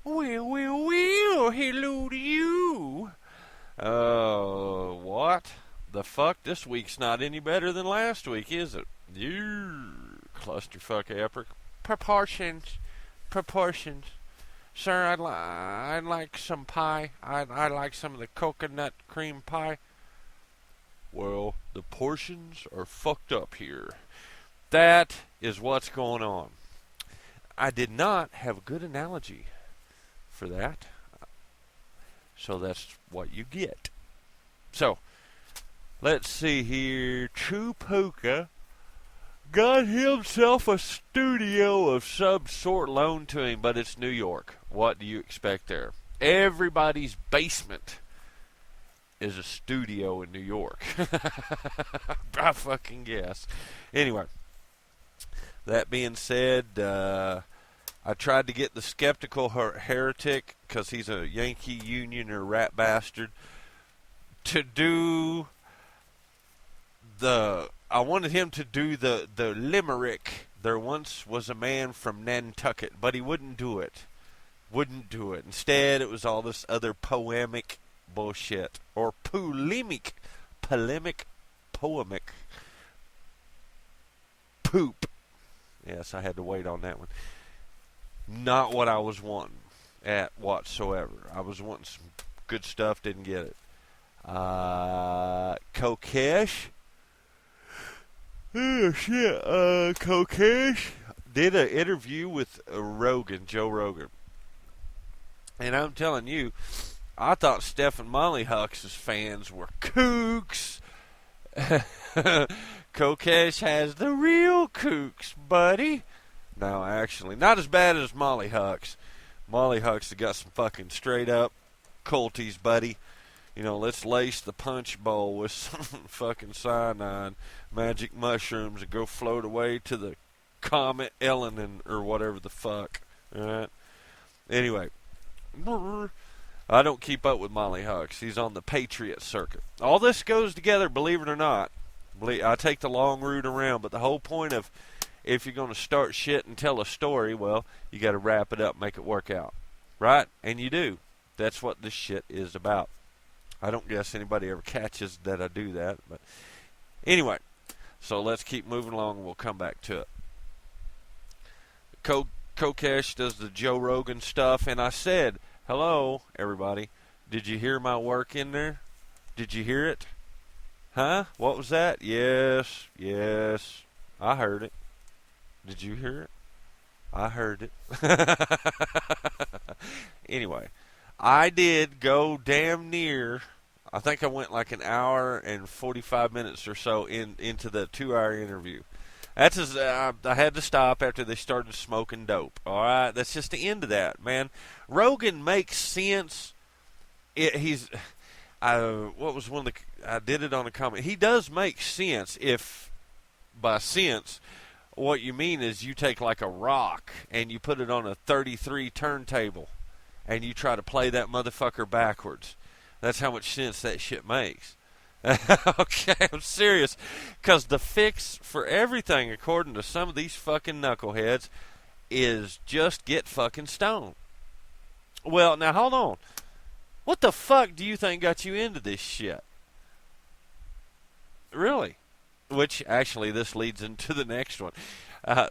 Well, hello to you. What the fuck? This week's not any better than last week, is it? You clusterfuck epic. Proportions. Proportions. Sir, I'd like some pie. I'd like some of the coconut cream pie. Well, the portions are fucked up here. That is what's going on. I did not have a good analogy for that. So that's what you get. So, let's see here. True Puka got himself a studio of some sort loaned to him, but it's New York. What do you expect there? Everybody's basement is a studio in New York. I fucking guess. Anyway, that being said, I tried to get the Skeptical Heretic, because he's a Yankee Unioner rat bastard, to do I wanted him to do the limerick. There once was a man from Nantucket, but he wouldn't do it. Instead, it was all this other poemic bullshit. Or polemic poemic poop. Yes, I had to wait on that one. Not what I was wanting at whatsoever. I was wanting some good stuff, didn't get it. Kokesh. Oh, shit. Kokesh did an interview with Joe Rogan. And I'm telling you, I thought Stephen Mollyhuck's fans were kooks. Kokesh has the real kooks, buddy. No, actually, not as bad as Mollyhuck's. Mollyhuck's has got some fucking straight up culties, buddy. You know, let's lace the punch bowl with some fucking cyanide, magic mushrooms, and go float away to the comet Elenin or whatever the fuck. Alright? Anyway, I don't keep up with Mollyhuck's. He's on the Paytriot Circuit. All this goes together, believe it or not. I take the long route around, but the whole point of if you're going to start shit and tell a story, well, you got to wrap it up, make it work out. Right? And you do. That's what this shit is about. I don't guess anybody ever catches that I do that. But anyway, so let's keep moving along and we'll come back to it. Kokesh does the Joe Rogan stuff, and I said, hello, everybody. Did you hear my work in there? Did you hear it? Huh? What was that? Yes. I heard it. Did you hear it? I heard it. Anyway, I did go damn near. I think I went like an hour and 45 minutes or so into the 2-hour interview. That's I had to stop after they started smoking dope. All right, that's just the end of that, man. Rogan makes sense. What was one of the? I did it on a comment. He does make sense if, by sense, what you mean is you take like a rock and you put it on a 33 turntable and you try to play that motherfucker backwards. That's how much sense that shit makes. Okay, I'm serious. Because the fix for everything, according to some of these fucking knuckleheads, is just get fucking stoned. Well, now hold on. What the fuck do you think got you into this shit? Really? Which, actually, this leads into the next one.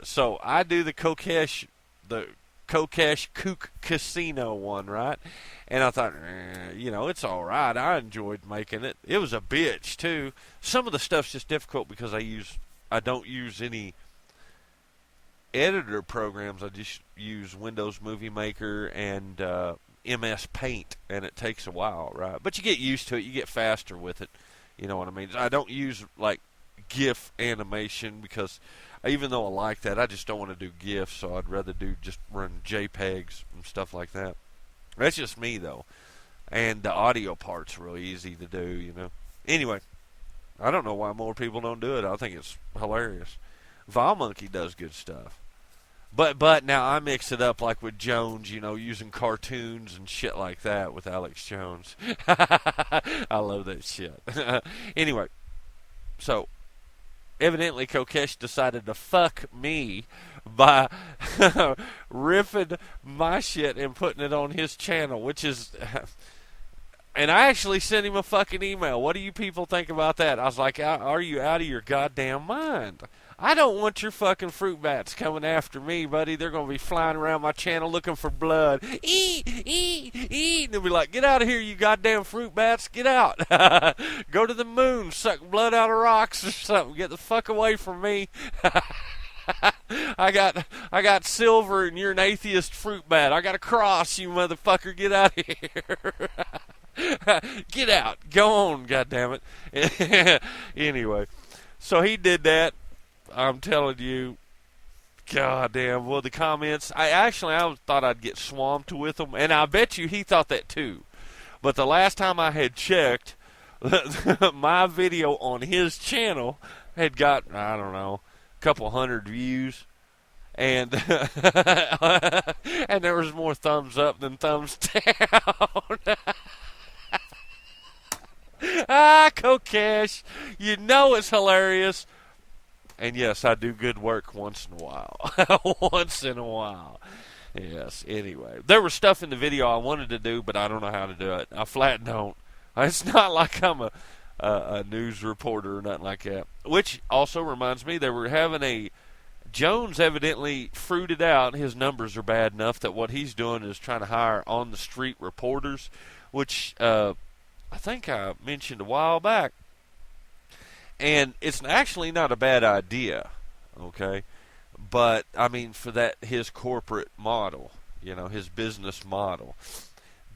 So, I do the Kokesh Kook Casino one, right? And I thought, it's all right. I enjoyed making it. It was a bitch, too. Some of the stuff's just difficult because I don't use any editor programs. I just use Windows Movie Maker and MS Paint, and it takes a while, right? But you get used to it. You get faster with it. You know what I mean? I don't use, like, GIF animation because even though I like that, I just don't want to do GIFs, so I'd rather just run JPEGs and stuff like that. That's just me, though. And the audio part's really easy to do, Anyway, I don't know why more people don't do it. I think it's hilarious. VileMonkey does good stuff. But now I mix it up like with Jones, using cartoons and shit like that with Alex Jones. I love that shit. Anyway, so evidently Kokesh decided to fuck me by ripping my shit and putting it on his channel, which is... And I actually sent him a fucking email. What do you people think about that? I was like, are you out of your goddamn mind? I don't want your fucking fruit bats coming after me, buddy. They're going to be flying around my channel looking for blood. Eat, eat, eat. And they'll be like, get out of here, you goddamn fruit bats. Get out. Go to the moon, suck blood out of rocks or something. Get the fuck away from me. I got silver and you're an atheist fruit bat. I got a cross, you motherfucker. Get out of here. Get out. Go on, goddammit. Anyway, so he did that. I'm telling you, goddamn. Well, the comments, I thought I'd get swamped with them, and I bet you he thought that too. But the last time I had checked, my video on his channel had got, I don't know, a couple hundred views. And and there was more thumbs up than thumbs down. Kokesh, you know it's hilarious. And yes, I do good work once in a while. Once in a while. Yes, anyway. There was stuff in the video I wanted to do, but I don't know how to do it. I flat don't. It's not like I'm a news reporter or nothing like that. Which also reminds me, they were having Jones evidently fruited out. His numbers are bad enough that what he's doing is trying to hire on-the-street reporters, which I think I mentioned a while back. And it's actually not a bad idea, okay? But, I mean, for his corporate model, his business model.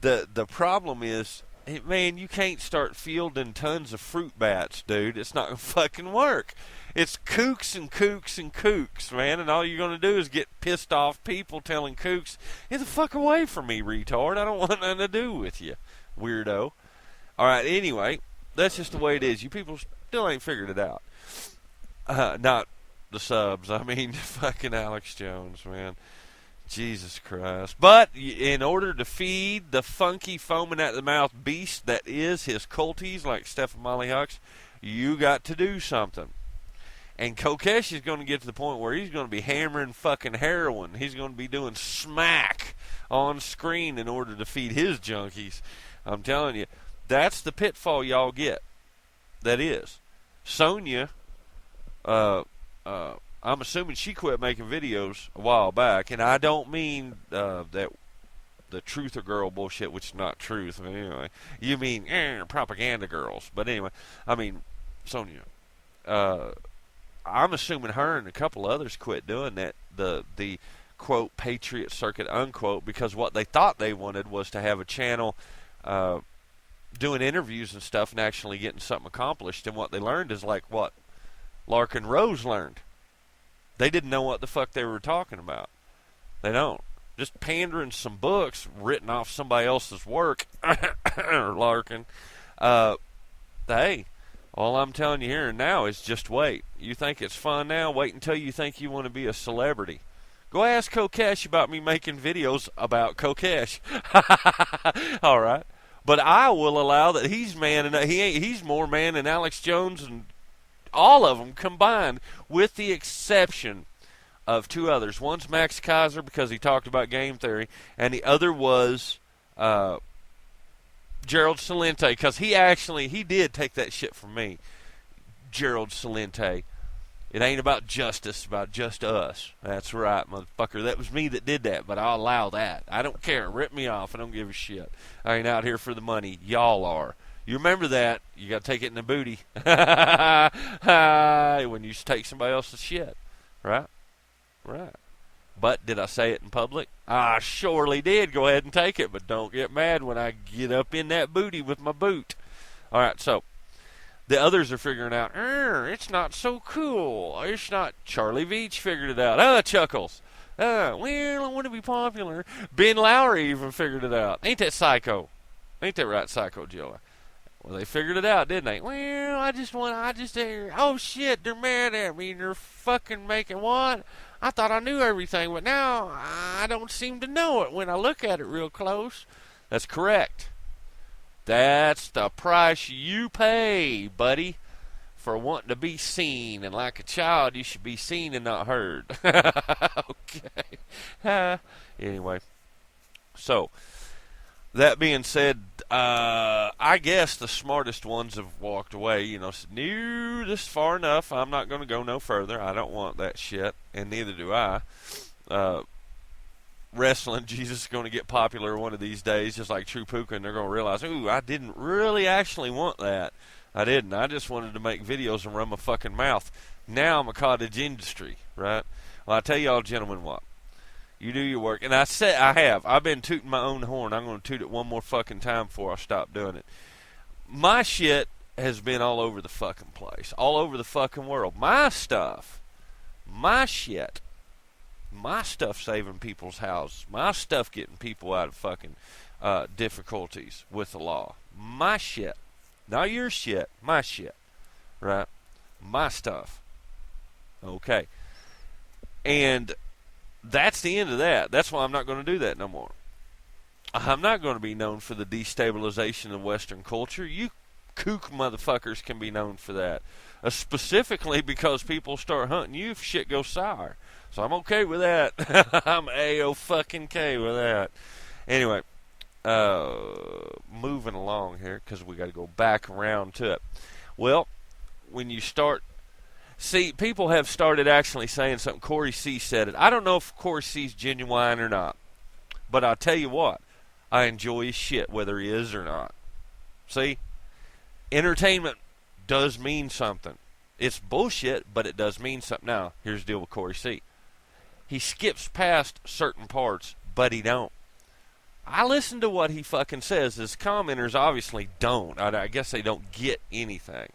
The problem is, man, you can't start fielding tons of fruit bats, dude. It's not going to fucking work. It's kooks and kooks and kooks, man. And all you're going to do is get pissed off people telling kooks, get the fuck away from me, retard. I don't want nothing to do with you, weirdo. All right, anyway, that's just the way it is. You people still ain't figured it out. Not the subs. I mean, fucking Alex Jones, man. Jesus Christ. But in order to feed the funky, foaming at the mouth beast that is his culties, like Stephen Mollyhucks, you got to do something. And Kokesh is going to get to the point where he's going to be hammering fucking heroin. He's going to be doing smack on screen in order to feed his junkies. I'm telling you, that's the pitfall y'all get. That is. Sonya, I'm assuming she quit making videos a while back, and I don't mean that the truther girl bullshit, which is not truth. But anyway, you mean propaganda girls. But anyway, I mean Sonya. I'm assuming her and a couple others quit doing that. The quote Paytriot Circuit unquote, because what they thought they wanted was to have a channel doing interviews and stuff and actually getting something accomplished. And what they learned is like what Larkin Rose learned. They didn't know what the fuck they were talking about. They don't. Just pandering some books written off somebody else's work. Larkin. Hey, all I'm telling you here and now is just wait. You think it's fun now? Wait until you think you want to be a celebrity. Go ask Kokesh about me making videos about Kokesh. All right. But I will allow that he's he's more man than Alex Jones and all of them combined, with the exception of two others. One's Max Kaiser because he talked about game theory, and the other was Gerald Celente because he did take that shit from me. Gerald Celente. It ain't about justice, about just us. That's right, motherfucker. That was me that did that, but I'll allow that. I don't care. Rip me off. I don't give a shit. I ain't out here for the money. Y'all are. You remember that. You got to take it in the booty. When you take somebody else's shit. Right? Right. But did I say it in public? I surely did. Go ahead and take it, but don't get mad when I get up in that booty with my boot. All right, so the others are figuring out, it's not so cool. It's not. Charlie Veach figured it out. Chuckles. Well, I want to be popular. Ben Lowry even figured it out. Ain't that psycho? Ain't that right, Psycho Joe? Well, they figured it out, didn't they? Well, oh shit, they're mad at me and they're fucking making what? I thought I knew everything, but now I don't seem to know it when I look at it real close. That's correct. That's the price you pay, buddy, for wanting to be seen, and like a child, you should be seen and not heard. Okay. Anyway, so that being said, I guess the smartest ones have walked away. You know, said, "No, this is far enough. I'm not going to go no further. I don't want that shit, and neither do I." Wrestling Jesus is going to get popular one of these days, just like True Puka, and they're going to realize, ooh, I didn't really actually want that. I didn't. I just wanted to make videos and run my fucking mouth. Now I'm a cottage industry, right? Well, I tell y'all, gentlemen, what? You do your work. And I said I've been tooting my own horn. I'm going to toot it one more fucking time before I stop doing it. My shit has been all over the fucking place. All over the fucking world. My stuff. My shit. My stuff saving people's houses. My stuff getting people out of fucking difficulties with the law. My shit. Not your shit. My shit. Right? My stuff. Okay. And that's the end of that. That's why I'm not going to do that no more. I'm not going to be known for the destabilization of Western culture. You kook motherfuckers can be known for that. Specifically because people start hunting you if shit goes sour. So I'm okay with that. I'm A-O-fucking-K with that. Anyway, moving along here because we got to go back around to it. Well, when you start... See, people have started actually saying something. Corey C. said it. I don't know if Corey C.'s genuine or not. But I'll tell you what. I enjoy his shit whether he is or not. See? Entertainment does mean something. It's bullshit, but it does mean something. Now, here's the deal with Corey C. He skips past certain parts, but he don't. I listen to what he fucking says. His commenters obviously don't. I guess they don't get anything.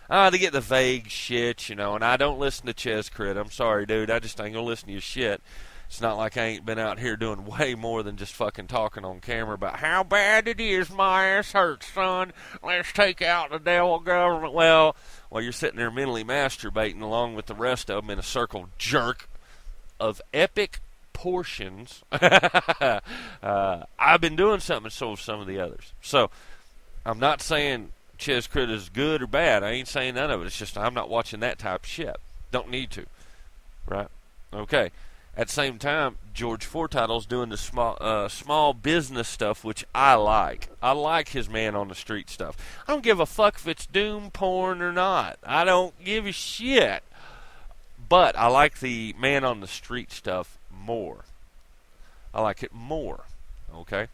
They get the vague shit, you know, and I don't listen to Ches Crit. I'm sorry, dude. I just ain't gonna listen to your shit. It's not like I ain't been out here doing way more than just fucking talking on camera about how bad it is. My ass hurts, son. Let's take out the devil government. Well, while you're sitting there mentally masturbating along with the rest of them in a circle jerk of epic portions, I've been doing something, and so have some of the others. So, I'm not saying Ches Crit is good or bad. I ain't saying none of it. It's just I'm not watching that type of shit. Don't need to. Right? Okay. At the same time, George Fortitle's doing the small business stuff, which I like. I like his man on the street stuff. I don't give a fuck if it's doom porn or not. I don't give a shit. But I like the man on the street stuff more. I like it more. Okay?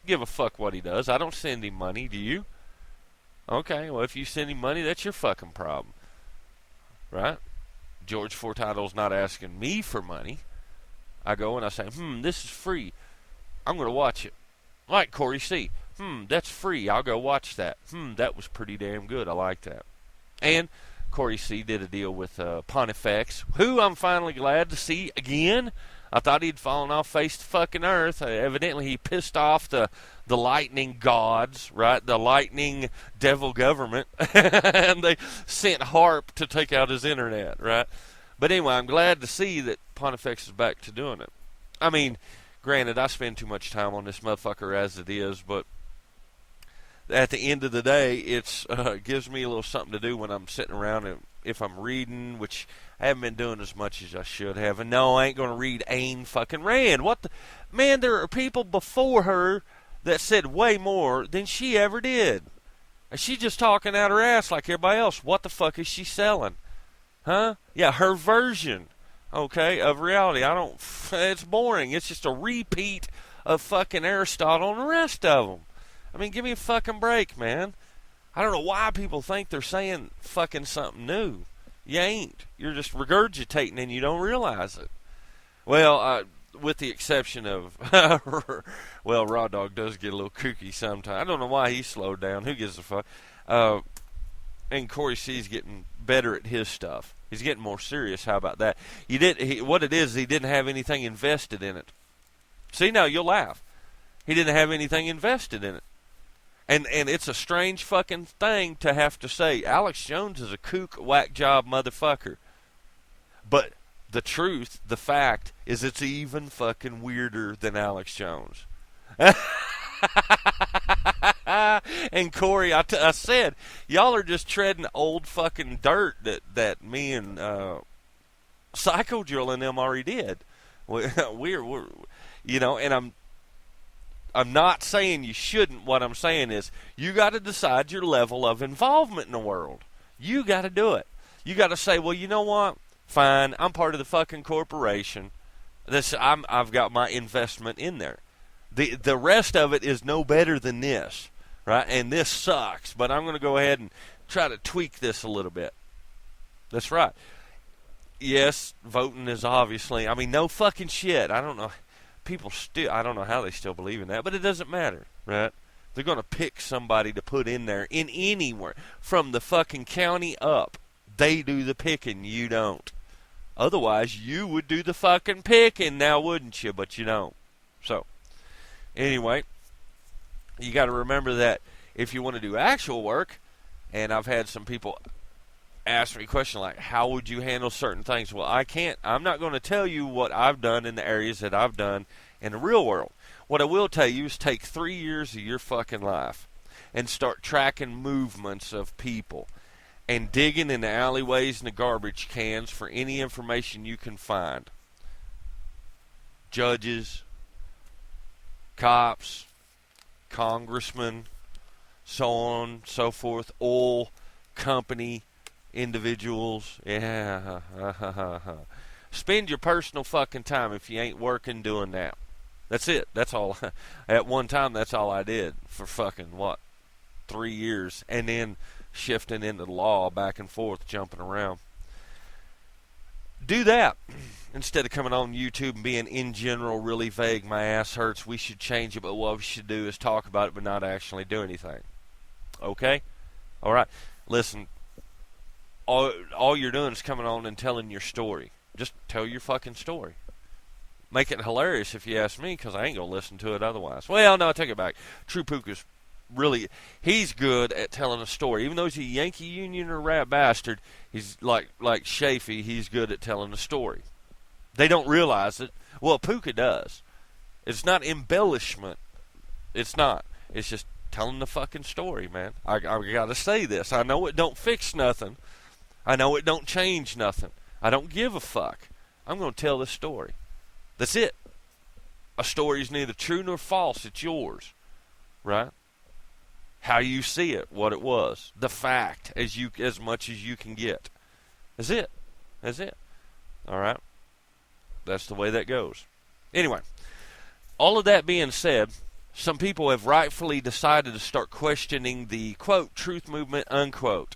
Give a fuck what he does. I don't send him money. Do you? Okay, well, if you send him money, that's your fucking problem. Right? George Fortitle's not asking me for money. I go and I say, this is free. I'm going to watch it. Like Corey C. That's free. I'll go watch that. That was pretty damn good. I like that. And Corey C. did a deal with Pontifex, who I'm finally glad to see again. I thought he'd fallen off face the fucking earth. Evidently, he pissed off the lightning gods, right? The lightning devil government. And they sent HARP to take out his internet, right? But anyway, I'm glad to see that Pontifex is back to doing it. I mean, granted, I spend too much time on this motherfucker as it is, but at the end of the day, it gives me a little something to do when I'm sitting around and if I'm reading, which I haven't been doing as much as I should have. And no, I ain't going to read Ayn fucking Rand. What the... Man, there are people before her that said way more than she ever did. And she's just talking out her ass like everybody else. What the fuck is she selling? Huh? Yeah, her version, okay, of reality. It's boring. It's just a repeat of fucking Aristotle and the rest of them. I mean, give me a fucking break, man. I don't know why people think they're saying fucking something new. You ain't. You're just regurgitating and you don't realize it. Well, with the exception of, well, Raw Dog does get a little kooky sometimes. I don't know why he slowed down. Who gives a fuck? And Corey C's getting better at his stuff. He's getting more serious. How about that? What it is, he didn't have anything invested in it. See, now you'll laugh. He didn't have anything invested in it. And it's a strange fucking thing to have to say. Alex Jones is a kook, whack job motherfucker. But the truth, the fact, is it's even fucking weirder than Alex Jones. And Corey, I said, y'all are just treading old fucking dirt that me and Psycho Drill and them already did. We're you know, and I'm not saying you shouldn't. What I'm saying is you got to decide your level of involvement in the world. You got to do it. You got to say, well, you know what? Fine, I'm part of the fucking corporation. I've got my investment in there. The rest of it is no better than this, right? And this sucks, but I'm going to go ahead and try to tweak this a little bit. That's right. Yes, voting is obviously, I mean, no fucking shit. I don't know. People still, I don't know how they still believe in that, but it doesn't matter, right? They're going to pick somebody to put in there in anywhere from the fucking county up. They do the picking, you don't. Otherwise, you would do the fucking picking now, wouldn't you? But you don't. So, anyway, you got to remember that if you want to do actual work, and I've had some people ask me a question like, how would you handle certain things? Well, I'm not going to tell you what I've done in the areas that I've done in the real world. What I will tell you is take 3 years of your fucking life and start tracking movements of people and digging in the alleyways and the garbage cans for any information you can find. Judges, cops, congressmen, so on, so forth, oil company individuals. Yeah. Spend your personal fucking time if you ain't working doing that. That's it. That's all. At one time, that's all I did for fucking, 3 years. And then shifting into the law back and forth, jumping around. Do that instead of coming on YouTube and being in general really vague. My ass hurts. We should change it, but what we should do is talk about it but not actually do anything. Okay? All right. Listen, all you're doing is coming on and telling your story. Just tell your fucking story. Make it hilarious if you ask me, because I ain't going to listen to it otherwise. Well, no, I take it back. True Puka's really, he's good at telling a story. Even though he's a Yankee Union or rat bastard, he's like Chafee, he's good at telling a story. They don't realize it. Well, Puka does. It's not embellishment. It's not. It's just telling the fucking story, man. I got to say this. I know it don't fix nothing. I know it don't change nothing. I don't give a fuck. I'm going to tell this story. That's it. A story is neither true nor false. It's yours. Right? How you see it, what it was, the fact, as much as you can get. That's it. That's it. All right? That's the way that goes. Anyway, all of that being said, some people have rightfully decided to start questioning the, quote, truth movement, unquote.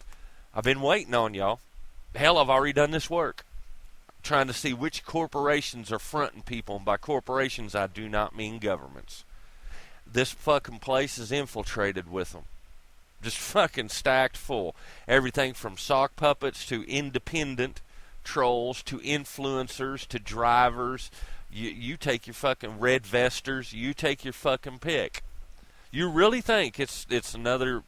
I've been waiting on y'all. Hell, I've already done this work. Trying to see which corporations are fronting people. And by corporations, I do not mean governments. This fucking place is infiltrated with them. Just fucking stacked full. Everything from sock puppets to independent trolls to influencers to drivers. You take your fucking red vesters. You take your fucking pick. You really think it's another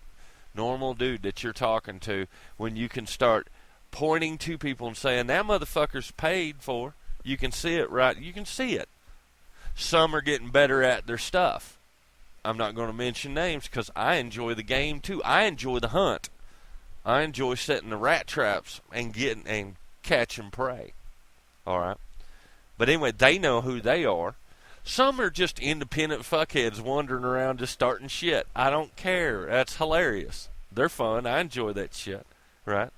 normal dude that you're talking to when you can start pointing to people and saying, that motherfucker's paid for. You can see it, right? You can see it. Some are getting better at their stuff. I'm not going to mention names because I enjoy the game too. I enjoy the hunt. I enjoy setting the rat traps and catching prey. All right. But anyway, they know who they are. Some are just independent fuckheads wandering around just starting shit. I don't care. That's hilarious. They're fun. I enjoy that shit. Right?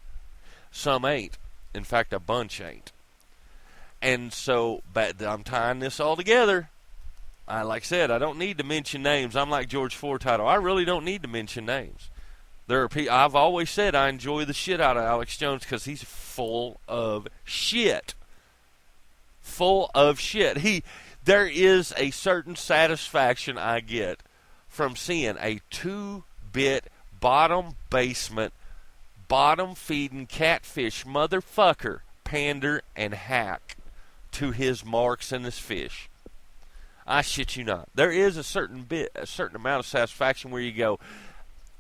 Some ain't. In fact, a bunch ain't. And so, but I'm tying this all together. Like I said, I don't need to mention names. I'm like George Fortitle. I really don't need to mention names. There are people. I've always said I enjoy the shit out of Alex Jones because he's full of shit. Full of shit. There is a certain satisfaction I get from seeing a 2-bit bottom basement, bottom feeding catfish motherfucker pander and hack to his marks and his fish. I shit you not. There is a certain amount of satisfaction where you go,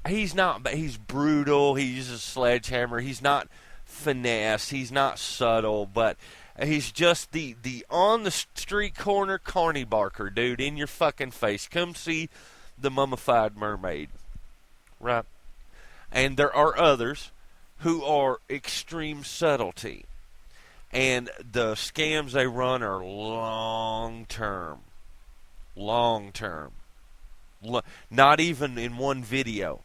he's brutal, he uses a sledgehammer, he's not finesse, he's not subtle, but he's just the on the street corner carny barker, dude, in your fucking face. Come see the mummified mermaid. right? And there are others who are extreme subtlety. And the scams they run are long term. Long term. Not even in one video.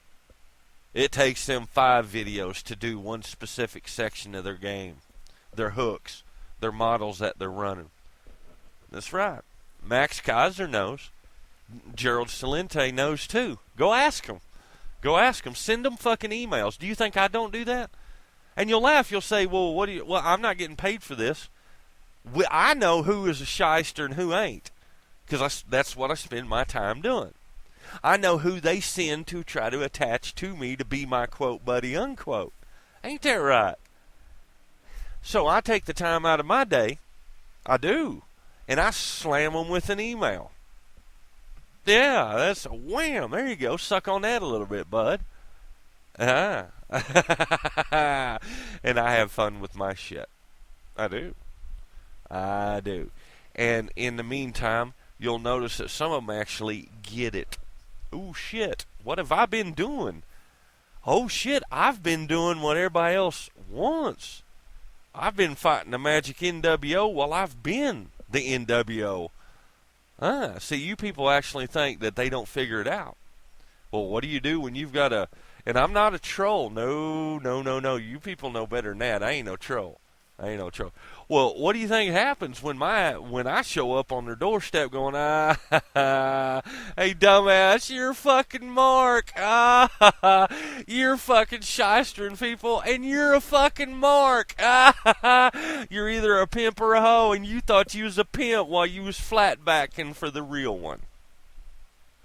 It takes them 5 videos to do one specific section of their game. Their hooks. Their models that they're running. That's right. Max Kaiser knows. Gerald Celente knows too. Go ask him. Go ask them. Send them fucking emails. Do you think I don't do that? And you'll laugh. You'll say, well, well, I'm not getting paid for this. I know who is a shyster and who ain't. Because that's what I spend my time doing. I know who they send to try to attach to me to be my quote buddy unquote. Ain't that right? So I take the time out of my day. I do. And I slam them with an email. Yeah, that's a wham. There you go. Suck on that a little bit, bud. And I have fun with my shit. I do. I do. And in the meantime, you'll notice that some of them actually get it. Oh, shit. What have I been doing? Oh, shit. I've been doing what everybody else wants. I've been fighting the magic NWO while I've been the NWO. See, you people actually think that they don't figure it out. Well, what do you do when you've got a... And I'm not a troll. No. You people know better than that. I ain't no troll. Well, what do you think happens when I show up on their doorstep going, hey, dumbass, you're fucking Mark. You're fucking shystering people, and you're a fucking Mark. You're either a pimp or a hoe, and you thought you was a pimp while you was flatbacking for the real one.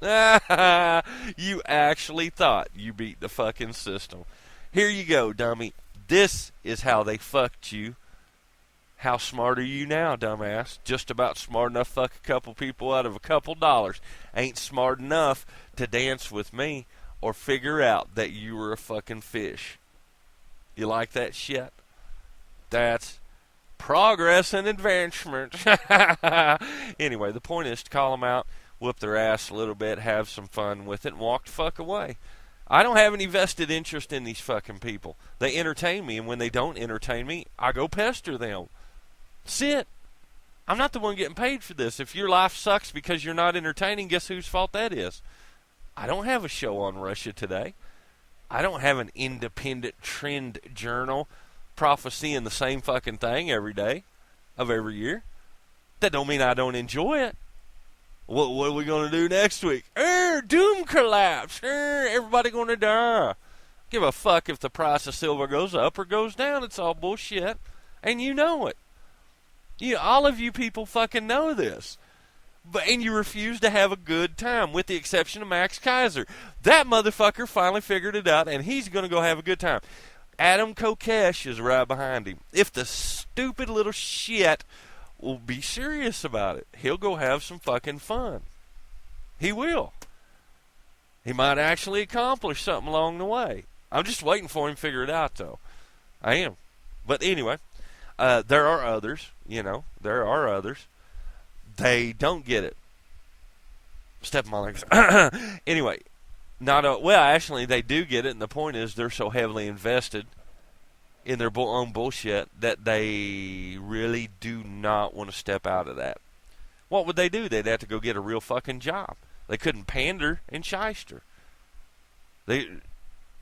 You actually thought you beat the fucking system. Here you go, dummy. This is how they fucked you. How smart are you now, dumbass? Just about smart enough to fuck a couple people out of a couple dollars. Ain't smart enough to dance with me or figure out that you were a fucking fish. You like that shit? That's progress and advancement. Anyway, the point is to call them out, whoop their ass a little bit, have some fun with it, and walk the fuck away. I don't have any vested interest in these fucking people. They entertain me, and when they don't entertain me, I go pester them. That's it. I'm not the one getting paid for this. If your life sucks because you're not entertaining, guess whose fault that is? I don't have a show on Russia Today. I don't have an independent trend journal prophesying the same fucking thing every day of every year. That don't mean I don't enjoy it. What are we going to do next week? Doom collapse. Everybody going to die. Give a fuck if the price of silver goes up or goes down. It's all bullshit. And you know it. All of you people fucking know this. And you refuse to have a good time, with the exception of Max Kaiser. That motherfucker finally figured it out, and he's going to go have a good time. Adam Kokesh is right behind him. If the stupid little shit will be serious about it, he'll go have some fucking fun. He will. He might actually accomplish something along the way. I'm just waiting for him to figure it out, though. I am. But anyway, there are others, there are others. They don't get it. Step on my legs. Anyway, actually, they do get it, and the point is they're so heavily invested in their own bullshit that they really do not want to step out of that. What would they do? They'd have to go get a real fucking job. They couldn't pander and shyster.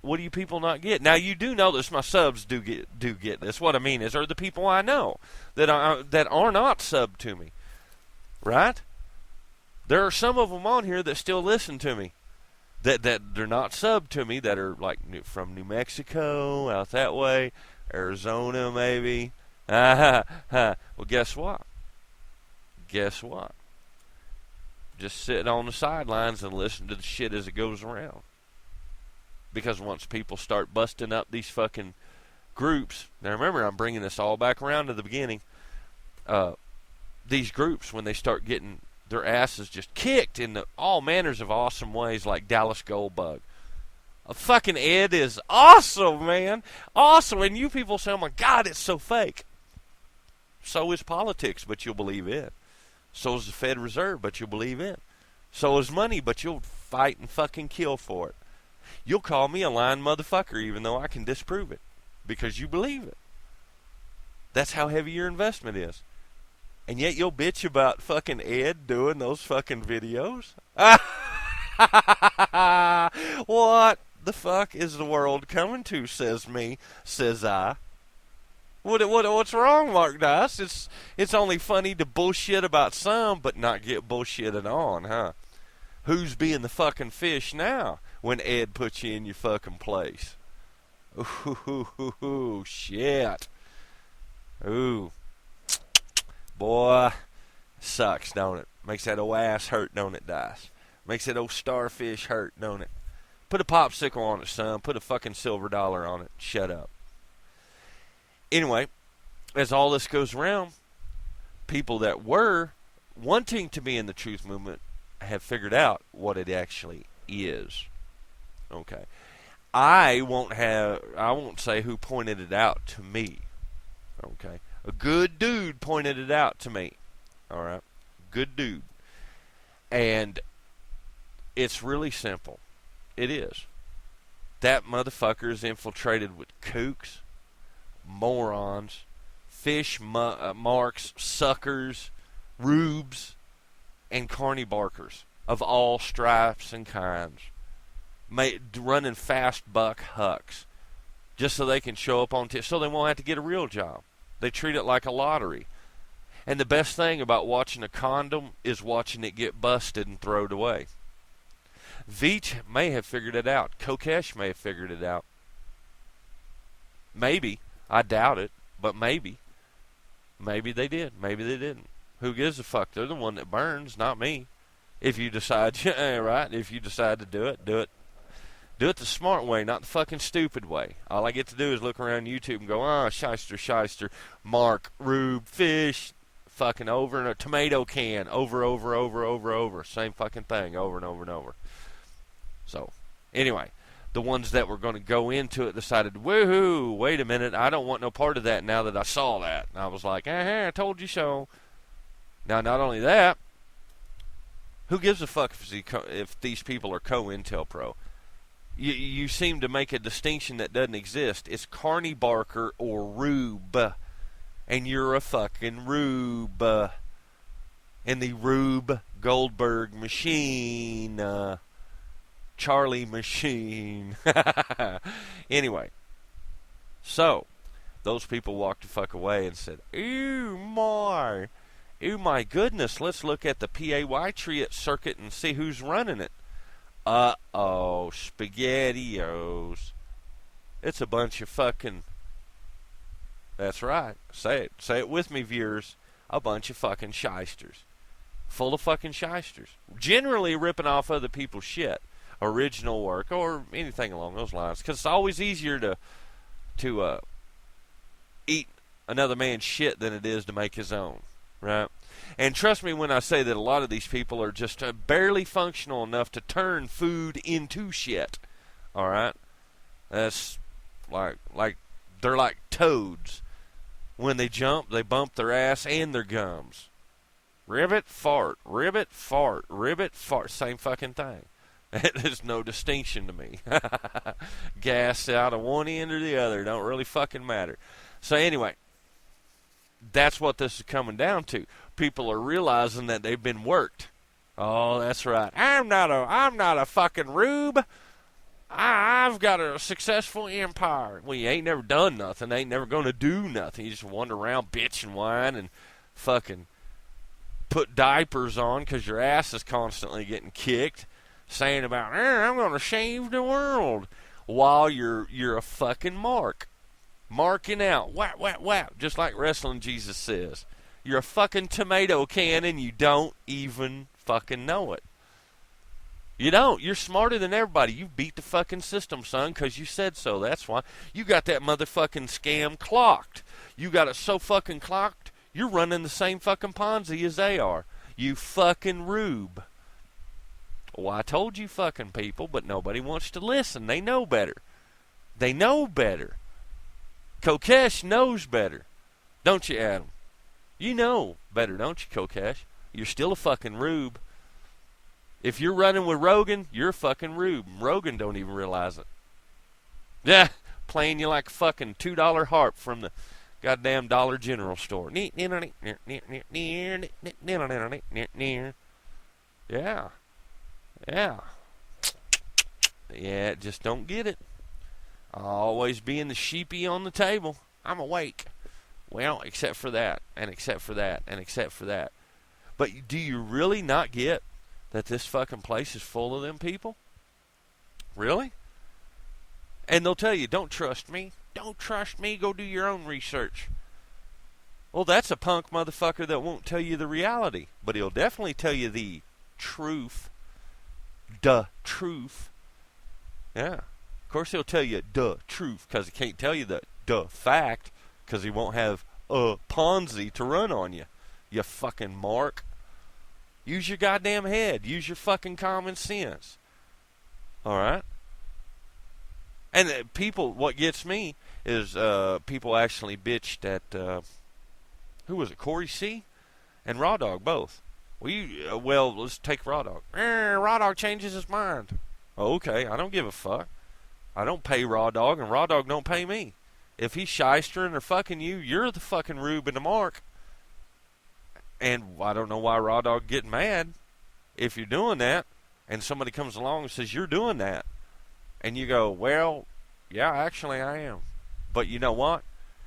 What do you people not get? Now, you do know this. My subs do get this. What I mean are the people I know that are not sub to me. Right? There are some of them on here that still listen to me. That they're not sub to me, that are like from New Mexico, out that way, Arizona maybe. Well, guess what? Just sit on the sidelines and listen to the shit as it goes around. Because once people start busting up these fucking groups, now remember, I'm bringing this all back around to the beginning. These groups, when they start getting their asses just kicked in all manners of awesome ways, like Dallas Goldbug. Fucking Ed is awesome, man. Awesome. And you people say, oh my God, it's so fake. So is politics, but you'll believe it. So is the Fed Reserve, but you'll believe it. So is money, but you'll fight and fucking kill for it. You'll call me a lying motherfucker even though I can disprove it because you believe it. That's how heavy your investment is. And yet you'll bitch about fucking Ed doing those fucking videos? What the fuck is the world coming to, says me, says I. What's wrong, Mark Dice? It's only funny to bullshit about some, but not get bullshitted on, huh? Who's being the fucking fish now when Ed puts you in your fucking place? Ooh, shit. Ooh. Boy, sucks, don't it? Makes that old ass hurt, don't it, Dice? Makes that old starfish hurt, don't it? Put a popsicle on it, son. Put a fucking silver dollar on it. Shut up. Anyway, as all this goes around, people that were wanting to be in the truth movement have figured out what it actually is. Okay. I won't say who pointed it out to me. Okay. A good dude pointed it out to me. All right. Good dude. And it's really simple. It is. That motherfucker is infiltrated with kooks, morons, fish marks, suckers, rubes, and carny barkers of all stripes and kinds, running fast buck hucks just so they can show up on so they won't have to get a real job. They treat it like a lottery. And the best thing about watching a condom is watching it get busted and thrown away. Veach may have figured it out. Kokesh may have figured it out. Maybe. I doubt it, but maybe. Maybe they did. Maybe they didn't. Who gives a fuck? They're the one that burns, not me. If you decide, right? If you decide to do it, do it. Do it the smart way, not the fucking stupid way. All I get to do is look around YouTube and go, shyster, Mark, Rube, fish, fucking over in a tomato can, over. Same fucking thing, over and over and over. So, anyway, the ones that were going to go into it decided, woohoo, wait a minute, I don't want no part of that now that I saw that. And I was like, I told you so. Now, not only that, who gives a fuck if these people are co-Intel-Pro? You seem to make a distinction that doesn't exist. It's Carney Barker or Rube. And you're a fucking Rube. In the Rube Goldberg machine. Charlie machine. Anyway. So, those people walked the fuck away and said, ooh my goodness, let's look at the Paytriot Circuit and see who's running it. Uh-oh, SpaghettiOs. It's a bunch of fucking... That's right. Say it. Say it with me, viewers. A bunch of fucking shysters. Full of fucking shysters. Generally ripping off other people's shit. Original work or anything along those lines. Because it's always easier to eat another man's shit than it is to make his own. Right? And trust me when I say that a lot of these people are just barely functional enough to turn food into shit. Alright? That's like they're like toads. When they jump, they bump their ass and their gums. Ribbit, fart, ribbit, fart, ribbit, fart. Same fucking thing. There's no distinction to me. Gas out of one end or the other. Don't really fucking matter. So anyway, that's what this is coming down to. People are realizing that they've been worked. Oh, that's right. I'm not a fucking rube. I've got a successful empire. Well, you ain't never done nothing. Ain't never going to do nothing. You just wander around, bitch and whine, and fucking put diapers on because your ass is constantly getting kicked, saying about, I'm going to save the world, while you're a fucking mark. Marking out. Whap, whap, whap. Just like Wrestling Jesus says. You're a fucking tomato can and you don't even fucking know it. You don't. You're smarter than everybody. You beat the fucking system, son, because you said so. That's why. You got that motherfucking scam clocked. You got it so fucking clocked, you're running the same fucking Ponzi as they are. You fucking rube. Well, I told you fucking people, but nobody wants to listen. They know better. They know better. Kokesh knows better. Don't you, Adam? You know better, don't you, Kokesh? You're still a fucking rube. If you're running with Rogan, you're a fucking rube. Rogan don't even realize it. Yeah, playing you like a fucking $2 harp from the goddamn Dollar General store. Yeah. Yeah. Yeah, just don't get it. Always being the sheepy on the table. I'm awake. Well, except for that, and except for that, and except for that. But do you really not get that this fucking place is full of them people? Really? And they'll tell you, don't trust me. Don't trust me. Go do your own research. Well, that's a punk motherfucker that won't tell you the reality. But he'll definitely tell you the truth. The truth. Yeah. Of course he'll tell you the truth because he can't tell you the fact because he won't have a Ponzi to run on you. You fucking mark. Use your goddamn head. Use your fucking common sense. Alright? And people, what gets me is people actually bitched at, who was it, Corey C? And Raw Dog, both. Well, let's take Raw Dog. Raw Dog changes his mind. Okay, I don't give a fuck. I don't pay Raw Dog, and Raw Dog don't pay me. If he's shystering or fucking you, you're the fucking rube and the mark. And I don't know why Raw Dog getting mad if you're doing that, and somebody comes along and says you're doing that. And you go, well, yeah, actually I am. But you know what?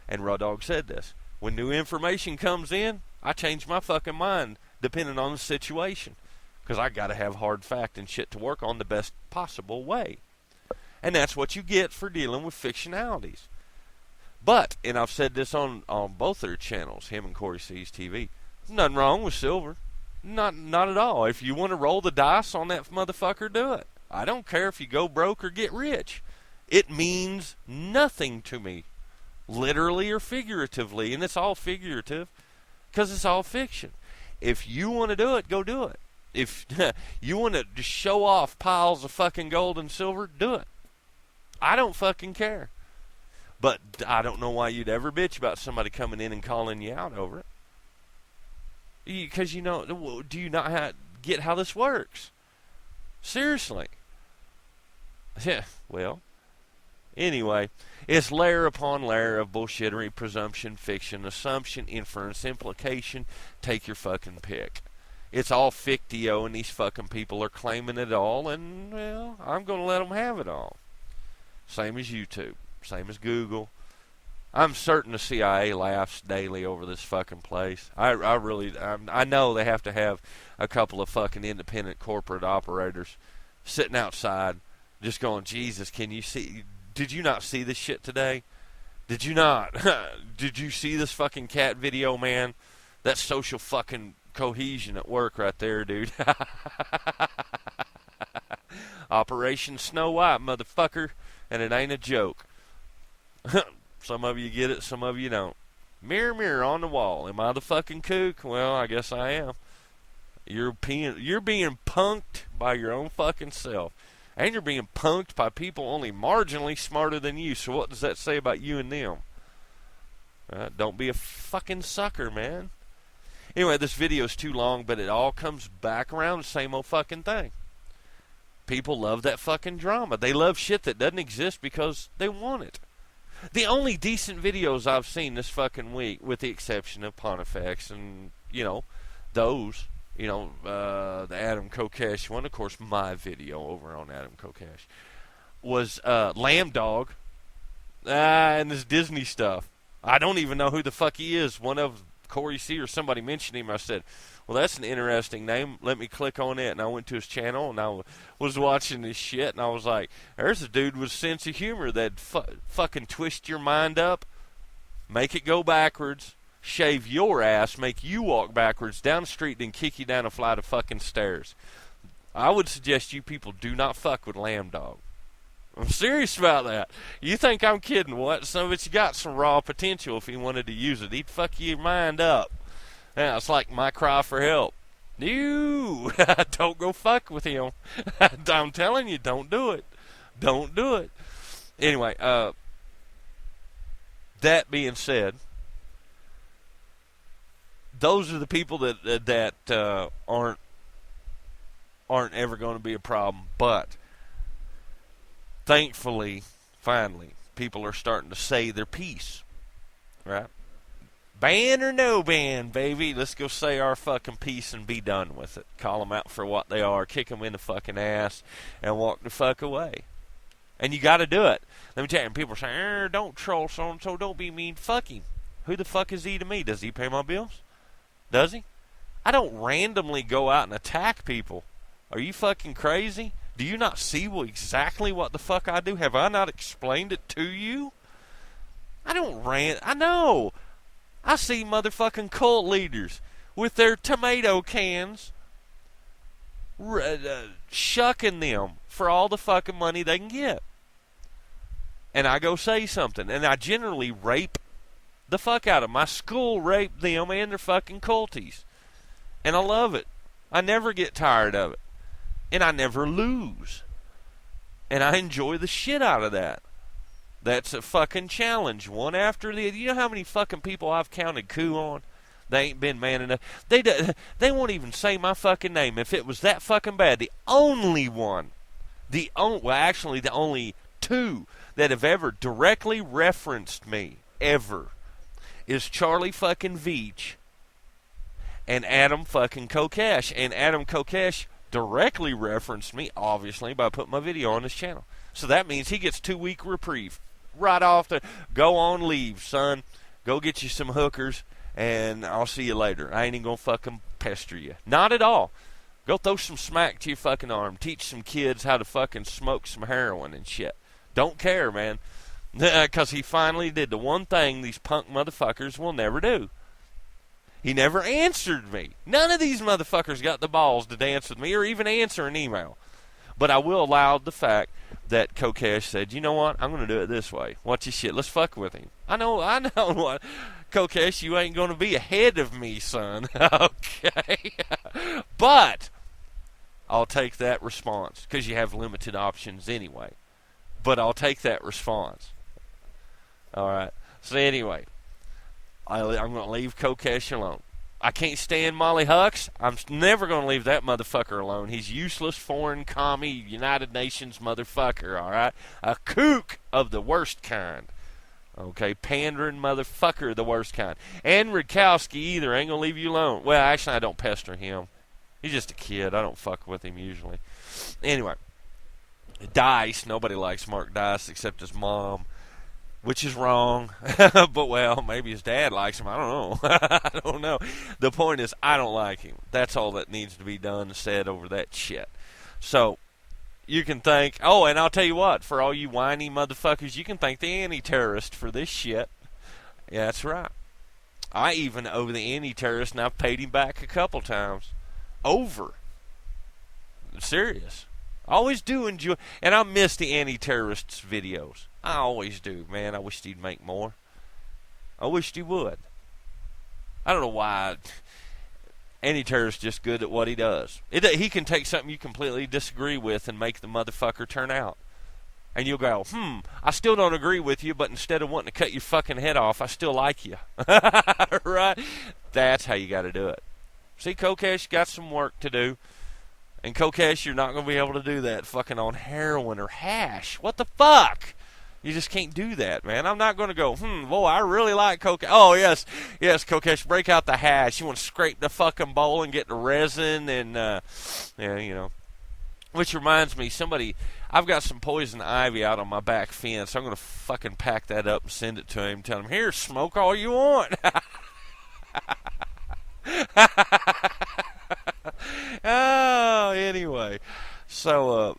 And Raw Dog said this. When new information comes in, I change my fucking mind depending on the situation. Because I got to have hard fact and shit to work on the best possible way. And that's what you get for dealing with fictionalities. But, and I've said this on both their channels, him and Corey C's TV, nothing wrong with silver. Not at all. If you want to roll the dice on that motherfucker, do it. I don't care if you go broke or get rich. It means nothing to me, literally or figuratively, and it's all figurative because it's all fiction. If you want to do it, go do it. If you want to just show off piles of fucking gold and silver, do it. I don't fucking care. But I don't know why you'd ever bitch about somebody coming in and calling you out over it. Because, you know, do you not get how this works? Seriously. Yeah, well. Anyway, it's layer upon layer of bullshittery, presumption, fiction, assumption, inference, implication. Take your fucking pick. It's all fictio, and these fucking people are claiming it all, and, well, I'm going to let them have it all. Same as YouTube. Same as Google. I'm certain the CIA laughs daily over this fucking place. I know they have to have a couple of fucking independent corporate operators sitting outside just going, Jesus, can you see? Did you not see this shit today? Did you not? Did you see this fucking cat video, man? That's social fucking cohesion at work right there, dude. Operation Snow White, motherfucker. And it ain't a joke. Some of you get it, some of you don't. Mirror, mirror on the wall. Am I the fucking kook? Well, I guess I am. You're being punked by your own fucking self. And you're being punked by people only marginally smarter than you. So what does that say about you and them? Don't be a fucking sucker, man. Anyway, this video's too long, but it all comes back around the same old fucking thing. People love that fucking drama. They love shit that doesn't exist because they want it. The only decent videos I've seen this fucking week, with the exception of Pontifex and, you know, those, you know, the Adam Kokesh one, of course, my video over on Adam Kokesh, was Lamb Dog and this Disney stuff. I don't even know who the fuck he is. One of Corey C. or somebody mentioned him. I said, well, that's an interesting name. Let me click on it. And I went to his channel, and I was watching this shit, and I was like, there's a dude with a sense of humor that fucking twist your mind up, make it go backwards, shave your ass, make you walk backwards down the street, then kick you down a flight of fucking stairs. I would suggest you people do not fuck with Lamb Dog. I'm serious about that. You think I'm kidding? What? Some of it's got some raw potential if he wanted to use it. He'd fuck your mind up. Yeah, it's like my cry for help. No, don't go fuck with him. I'm telling you, don't do it. Don't do it. Anyway, that being said, those are the people that aren't ever going to be a problem. But thankfully, finally, people are starting to say their piece, right? Ban or no ban, baby. Let's go say our fucking piece and be done with it. Call them out for what they are, kick them in the fucking ass, and walk the fuck away. And you got to do it. Let me tell you, people are saying, don't troll so-and-so, don't be mean. Fuck him. Who the fuck is he to me? Does he pay my bills? Does he? I don't randomly go out and attack people. Are you fucking crazy? Do you not see exactly what the fuck I do? Have I not explained it to you? I don't I know. I see motherfucking cult leaders with their tomato cans shucking them for all the fucking money they can get. And I go say something. And I generally rape the fuck out of them. My school raped them and their fucking culties. And I love it. I never get tired of it. And I never lose. And I enjoy the shit out of that. That's a fucking challenge, one after the other. You know how many fucking people I've counted coup on? They ain't been man enough. They won't even say my fucking name if it was that fucking bad. The only one, actually the only two that have ever directly referenced me, ever, is Charlie fucking Veach and Adam fucking Kokesh. And Adam Kokesh directly referenced me, obviously, by putting my video on his channel. So that means he gets 2-week reprieve. Right off the, go on leave, son. Go get you some hookers, and I'll see you later. I ain't even gonna fucking pester you. Not at all. Go throw some smack to your fucking arm. Teach some kids how to fucking smoke some heroin and shit. Don't care, man. Because he finally did the one thing these punk motherfuckers will never do. He never answered me. None of these motherfuckers got the balls to dance with me or even answer an email. But I will allow the fact that Kokesh said, you know what, I'm going to do it this way. Watch your shit. Let's fuck with him. I know what. Kokesh, you ain't going to be ahead of me, son. Okay. But I'll take that response because you have limited options anyway. But I'll take that response. All right. So anyway, I'm going to leave Kokesh alone. I can't stand Molly Hucks. I'm never going to leave that motherfucker alone. He's useless, foreign, commie, United Nations motherfucker, all right? A kook of the worst kind. Okay, pandering motherfucker of the worst kind. And Rudkowski either ain't going to leave you alone. Well, actually, I don't pester him. He's just a kid. I don't fuck with him usually. Anyway, Dice. Nobody likes Mark Dice except his mom. Which is wrong, but well, maybe his dad likes him. I don't know. I don't know. The point is, I don't like him. That's all that needs to be done and said over that shit. So, you can thank, and I'll tell you what, for all you whiny motherfuckers, you can thank the anti-terrorist for this shit. Yeah, that's right. I even owe the anti-terrorist, and I've paid him back a couple times. Over. I'm serious. I always do enjoy, and I miss the anti-terrorists' videos. I always do, man. I wished he'd make more. I wished he would. I don't know why. Anti-terrorist's just good at what he does. He can take something you completely disagree with and make the motherfucker turn out. And you'll go, I still don't agree with you, but instead of wanting to cut your fucking head off, I still like you. Right? That's how you got to do it. See, Kokesh got some work to do. And Kokesh, you're not going to be able to do that fucking on heroin or hash. What the fuck? You just can't do that, man. I'm not going to go, boy, I really like Kokesh. Oh, yes, Kokesh, break out the hash. You want to scrape the fucking bowl and get the resin and, yeah, you know. Which reminds me, I've got some poison ivy out on my back fence. I'm going to fucking pack that up and send it to him. Tell him, here, smoke all you want. Oh, anyway. So,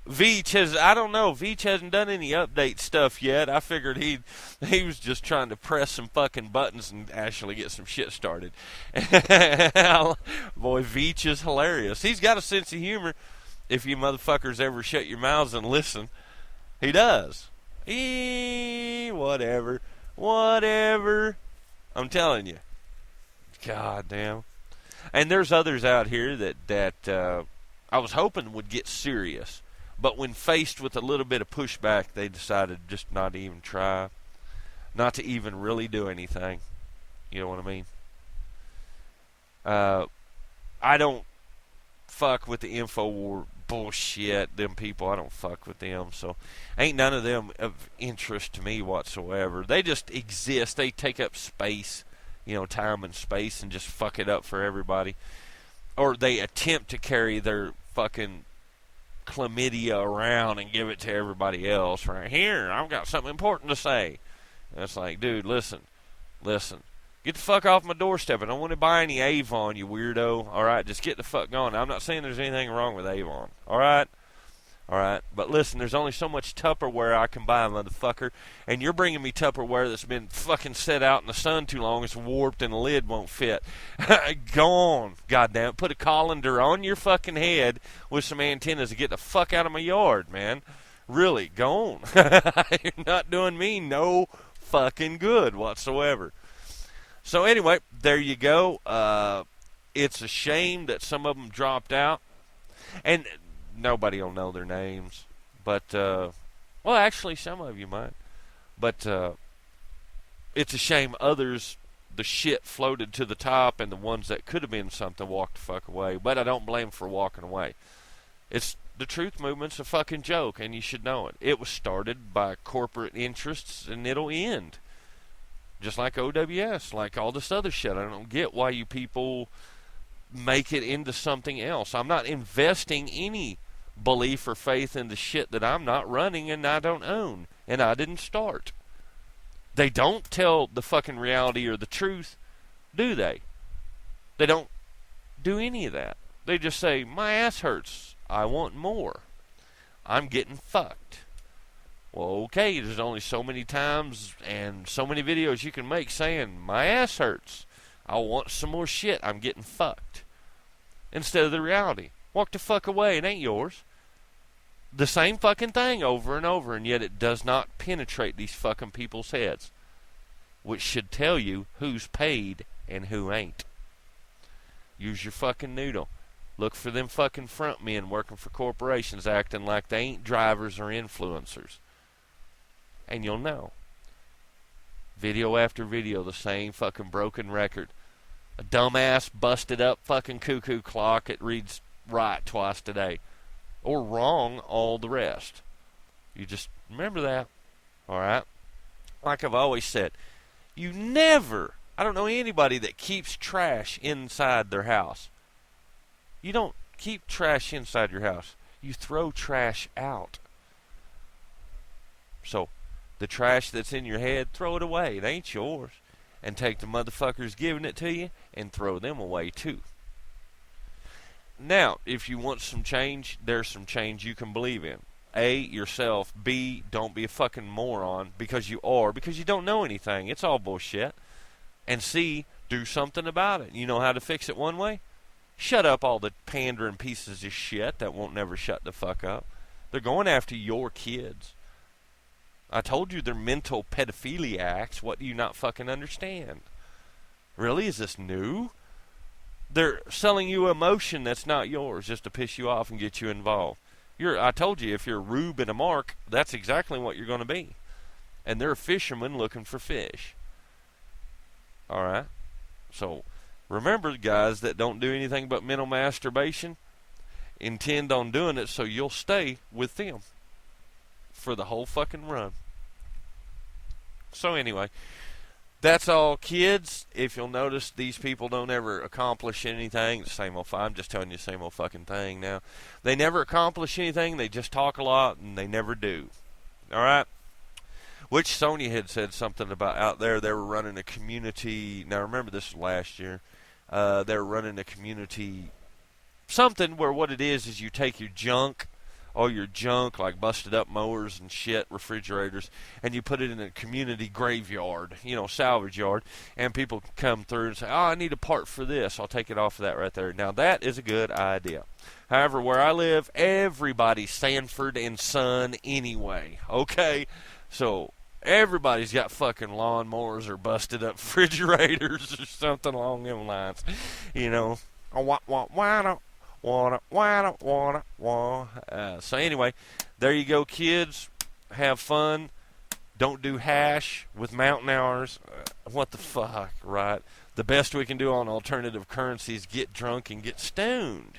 Veach hasn't done any update stuff yet. I figured he was just trying to press some fucking buttons and actually get some shit started. Boy, Veach is hilarious. He's got a sense of humor. If you motherfuckers ever shut your mouths and listen, he does. Whatever. I'm telling you. God damn. And there's others out here that I was hoping would get serious. But when faced with a little bit of pushback, they decided just not to even try. Not to even really do anything. You know what I mean? I don't fuck with the InfoWar bullshit. Them people, I don't fuck with them. So ain't none of them of interest to me whatsoever. They just exist. They take up space, time and space, and just fuck it up for everybody. Or they attempt to carry their fucking chlamydia around and give it to everybody else. Right here, I've got something important to say. And it's like, dude, listen. Get the fuck off my doorstep. I don't want to buy any Avon, you weirdo. All right, just get the fuck going. I'm not saying there's anything wrong with Avon. All right? But listen, there's only so much Tupperware I can buy, motherfucker. And you're bringing me Tupperware that's been fucking set out in the sun too long. It's warped and the lid won't fit. Go on, goddamn. Put a colander on your fucking head with some antennas and get the fuck out of my yard, man. Really, go on. You're not doing me no fucking good whatsoever. So anyway, there you go. It's a shame that some of them dropped out, and nobody will know their names. But well, actually, some of you might. But it's a shame others, the shit floated to the top, and the ones that could have been something walked the fuck away. But I don't blame them for walking away. It's the truth movement's a fucking joke, and you should know it. It was started by corporate interests, and it'll end. Just like OWS, like all this other shit. I don't get why you people make it into something else. I'm not investing any belief or faith in the shit that I'm not running and I don't own, and I didn't start. They don't tell the fucking reality or the truth, do they? They don't do any of that. They just say, my ass hurts. I want more. I'm getting fucked. Well, okay, there's only so many times and so many videos you can make saying, my ass hurts. I want some more shit. I'm getting fucked. Instead of the reality. Walk the fuck away. It ain't yours. The same fucking thing over and over, and yet it does not penetrate these fucking people's heads. Which should tell you who's paid and who ain't. Use your fucking noodle. Look for them fucking front men working for corporations acting like they ain't drivers or influencers. And you'll know. Video after video, the same fucking broken record. A dumbass busted up fucking cuckoo clock. It reads right twice today. Or wrong all the rest. You just remember that. Alright? Like I've always said, you never, I don't know anybody that keeps trash inside their house. You don't keep trash inside your house. You throw trash out. So, the trash that's in your head, throw it away. It ain't yours. And take the motherfuckers giving it to you and throw them away too. Now, if you want some change, there's some change you can believe in. A, yourself. B, don't be a fucking moron because you don't know anything. It's all bullshit. And C, do something about it. You know how to fix it one way? Shut up all the pandering pieces of shit that won't never shut the fuck up. They're going after your kids. I told you they're mental pedophiliacs. What do you not fucking understand? Really? Is this new? They're selling you emotion that's not yours just to piss you off and get you involved. I told you, if you're a Rube and a Mark, that's exactly what you're going to be. And they're a fisherman looking for fish. Alright? So, remember, guys that don't do anything but mental masturbation, intend on doing it so you'll stay with them for the whole fucking run. So anyway, that's all, kids. If you'll notice, these people don't ever accomplish anything. The same old, I'm just telling you the same old fucking thing now. They never accomplish anything. They just talk a lot, and they never do. All right? Which Sony had said something about out there. They were running a community. Now, remember, this was last year. They were running a community something where what it is you take your junk, all your junk, like busted up mowers and shit, refrigerators, and you put it in a community graveyard, salvage yard, and people come through and say, oh, I need a part for this. I'll take it off of that right there. Now, that is a good idea. However, where I live, everybody's Sanford and Son anyway, okay? So, everybody's got fucking lawnmowers or busted up refrigerators or something along them lines, So anyway, there you go, kids. Have fun. Don't do hash with mountain hours. What the fuck, right? The best we can do on alternative currencies, get drunk and get stoned.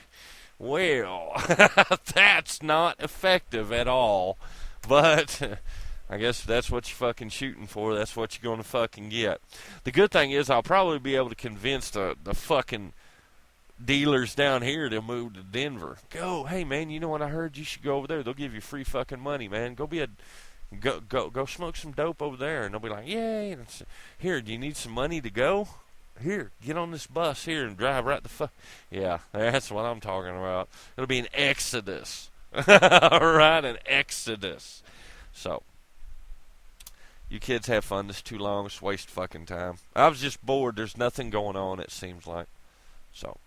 Well, that's not effective at all. But I guess if that's what you're fucking shooting for, that's what you're going to fucking get. The good thing is I'll probably be able to convince the fucking dealers down here to move to Denver. Go, hey man, you know what I heard? You should go over there. They'll give you free fucking money, man. Go smoke some dope over there. And they'll be like, yay. And here, do you need some money to go? Here, get on this bus here and drive right the fuck. Yeah, that's what I'm talking about. It'll be an exodus. Right, an exodus. So, you kids have fun. This is too long. It's waste fucking time. I was just bored. There's nothing going on, it seems like. So.